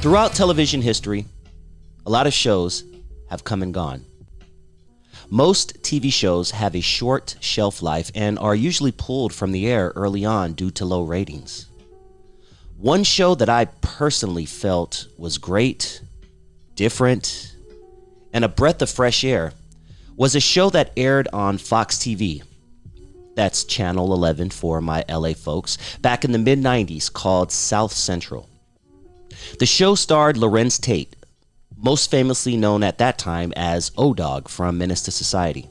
Throughout television history, a lot of shows have come and gone. Most TV shows have a short shelf life and are usually pulled from the air early on due to low ratings. One show that I personally felt was great, different, and a breath of fresh air was a show that aired on Fox TV. That's Channel 11 for my LA folks, back in the mid-90s, called South Central. The show starred LARENZ Tate, most famously known at that time as O-Dog from Menace to Society,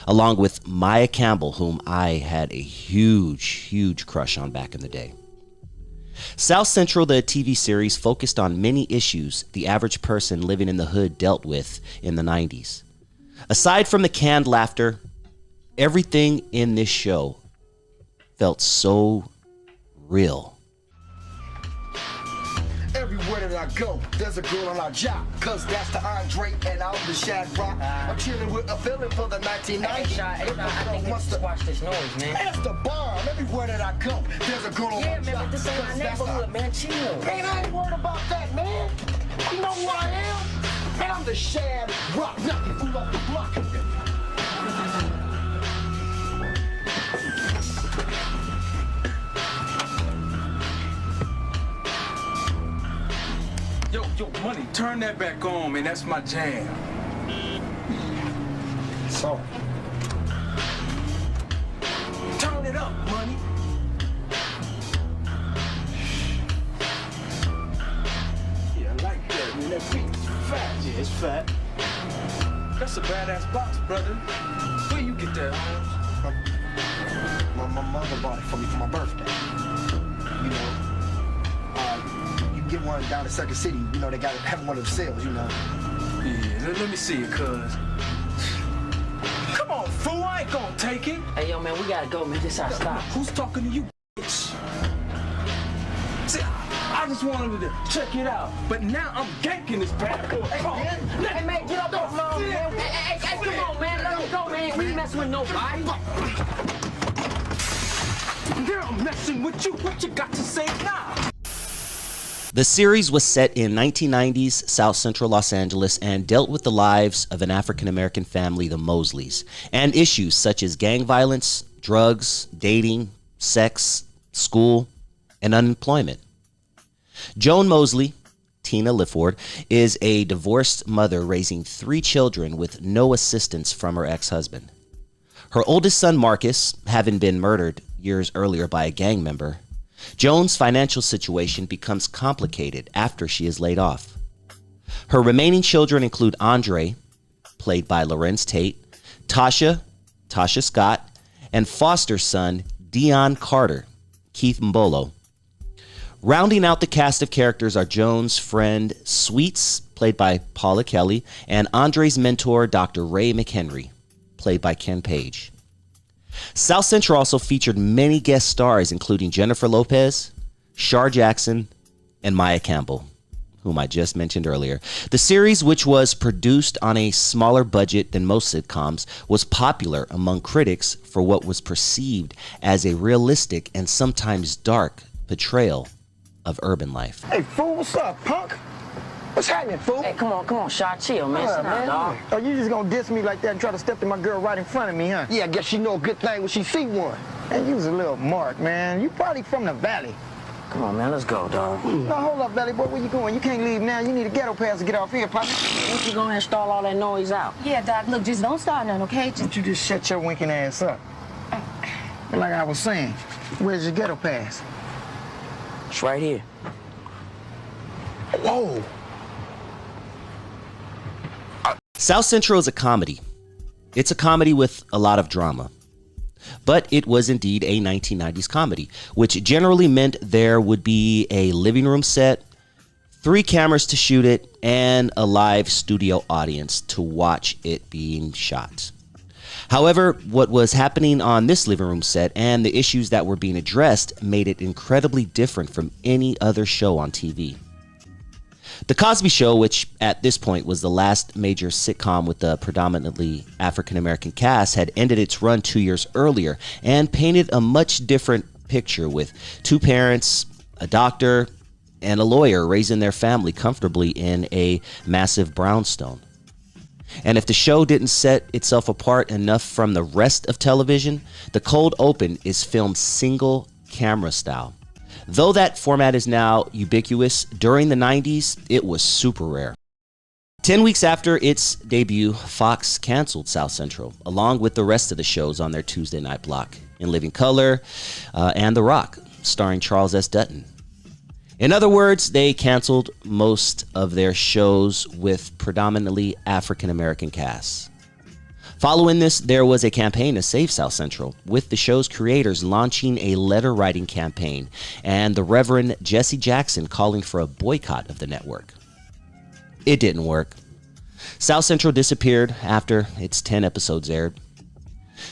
along with Maya Campbell, whom I had a huge crush on back in the day. South Central, the TV series, focused on many issues the average person living in the hood dealt with in the 90s. Aside from the canned laughter, everything in this show felt so real. Everywhere that I go, there's a girl on our job. Cause that's the Andre and I'm the Shad Rock. I'm chilling with a feeling for the 1990s. I think we just watch this noise, man. That's the bomb. Everywhere that I go, there's a girl on my job. Yeah, man, but this ain't my neighborhood, man. Chill. Man, I ain't worried about that, man. You know who I am? Man, I'm the Shad Rock. Knocking food off the block. Yo, Money, turn that back on, man. That's my jam. So, Turn it up, Money. Yeah, I like that, man. That beat's fat. Yeah, it's fat. That's a badass box, brother. Where you get that, Holmes? my mother bought it for me for my birthday. You know. Get one down in Second City, you know, they got to have one of the sales, you know. Yeah, let me see it, cuz. Come on, fool, I ain't gonna take it. Hey, yo, man, we gotta go, man. This our stop. Who's talking to you, bitch? See, I just wanted to check it out, but now I'm ganking this bad boy. Hey, man, get up off my own, man. Hey, come on, man. Let me go, man. We ain't messing with nobody. Girl, I'm messing with you. What you got to say now? The series was set in 1990s South Central Los Angeles and dealt with the lives of an African-American family, the Mosleys, and issues such as gang violence, drugs, dating, sex, school, and unemployment. Joan Mosley, Tina Lifford, is a divorced mother raising 3 children with no assistance from her ex-husband. Her oldest son, Marcus, having been murdered years earlier by a gang member, Joan's financial situation becomes complicated after she is laid off. Her remaining children include Andre, played by LARENZ Tate, Tasha Scott, and foster son Dion Carter, Keith Mbolo. Rounding out the cast of characters are Joan's friend Sweets, played by Paula Kelly, and Andre's mentor, Dr. Ray McHenry, played by Ken Page. South Central also featured many guest stars, including Jennifer Lopez, Shar Jackson, and Maya Campbell, whom I just mentioned earlier. The series, which was produced on a smaller budget than most sitcoms, was popular among critics for what was perceived as a realistic and sometimes dark portrayal of urban life. Hey, fool, what's up, punk? What's happening, fool? Hey, come on, Shaw, chill, man. Sit down, dog. Oh, you just gonna diss me like that and try to step to my girl right in front of me, huh? Yeah, I guess she know a good thing when she see one. And you was a little mark, man. You probably from the valley. Come on, man, let's go, dog. Now, hold up, Valley boy, where you going? You can't leave now. You need a ghetto pass to get off here, partner. Why don't you go ahead and stall all that noise out? Yeah, Doc, look, just don't start none, okay? Don't you just shut your winking ass up. But like I was saying, where's your ghetto pass? It's right here. Whoa. South Central is a comedy. It's a comedy with a lot of drama. But it was indeed a 1990s comedy, which generally meant there would be a living room set, 3 cameras to shoot it, and a live studio audience to watch it being shot. However, what was happening on this living room set and the issues that were being addressed made it incredibly different from any other show on TV. The Cosby Show, which at this point was the last major sitcom with a predominantly African-American cast, had ended its run 2 years earlier and painted a much different picture with 2 parents, a doctor, and a lawyer raising their family comfortably in a massive brownstone. And if the show didn't set itself apart enough from the rest of television, the cold open is filmed single camera style. Though that format is now ubiquitous, during the 90s, it was super rare. 10 weeks after its debut, Fox canceled South Central, along with the rest of the shows on their Tuesday night block, In Living Color and The Rock, starring Charles S. Dutton. In other words, they canceled most of their shows with predominantly African-American casts. Following this, there was a campaign to save South Central, with the show's creators launching a letter-writing campaign and the Reverend Jesse Jackson calling for a boycott of the network. It didn't work. South Central disappeared after its 10 episodes aired.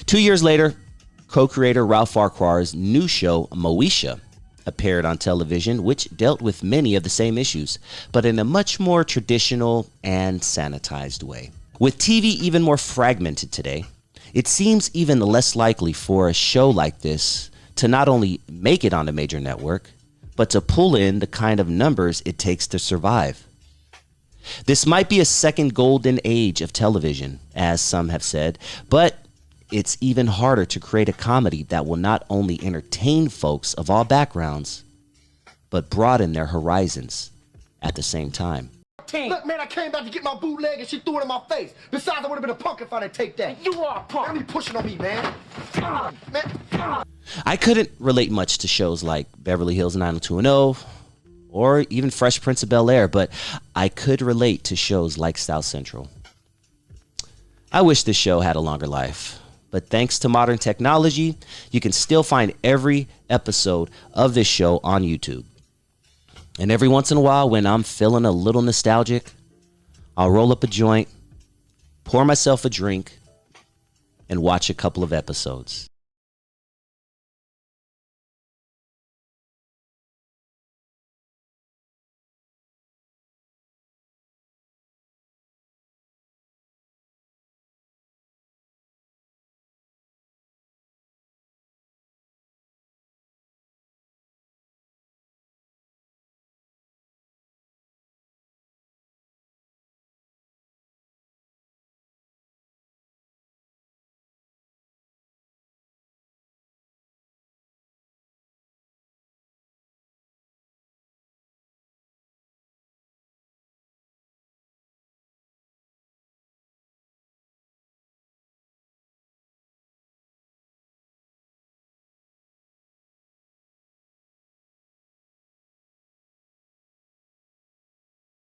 2 years later, co-creator Ralph Farquhar's new show, Moesha, appeared on television, which dealt with many of the same issues, but in a much more traditional and sanitized way. With TV even more fragmented today, it seems even less likely for a show like this to not only make it on a major network, but to pull in the kind of numbers it takes to survive. This might be a second golden age of television, as some have said, but it's even harder to create a comedy that will not only entertain folks of all backgrounds, but broaden their horizons at the same time. Look, man, I came back to get my bootleg and she threw it in my face. Besides, I would have been a punk if I didn't take that. You are a punk. Don't be pushing on me, man. I couldn't relate much to shows like Beverly Hills 90210 or even Fresh Prince of Bel-Air, but I could relate to shows like South Central. I wish this show had a longer life. But thanks to modern technology, you can still find every episode of this show on YouTube. And every once in a while, when I'm feeling a little nostalgic, I'll roll up a joint, pour myself a drink, and watch a couple of episodes.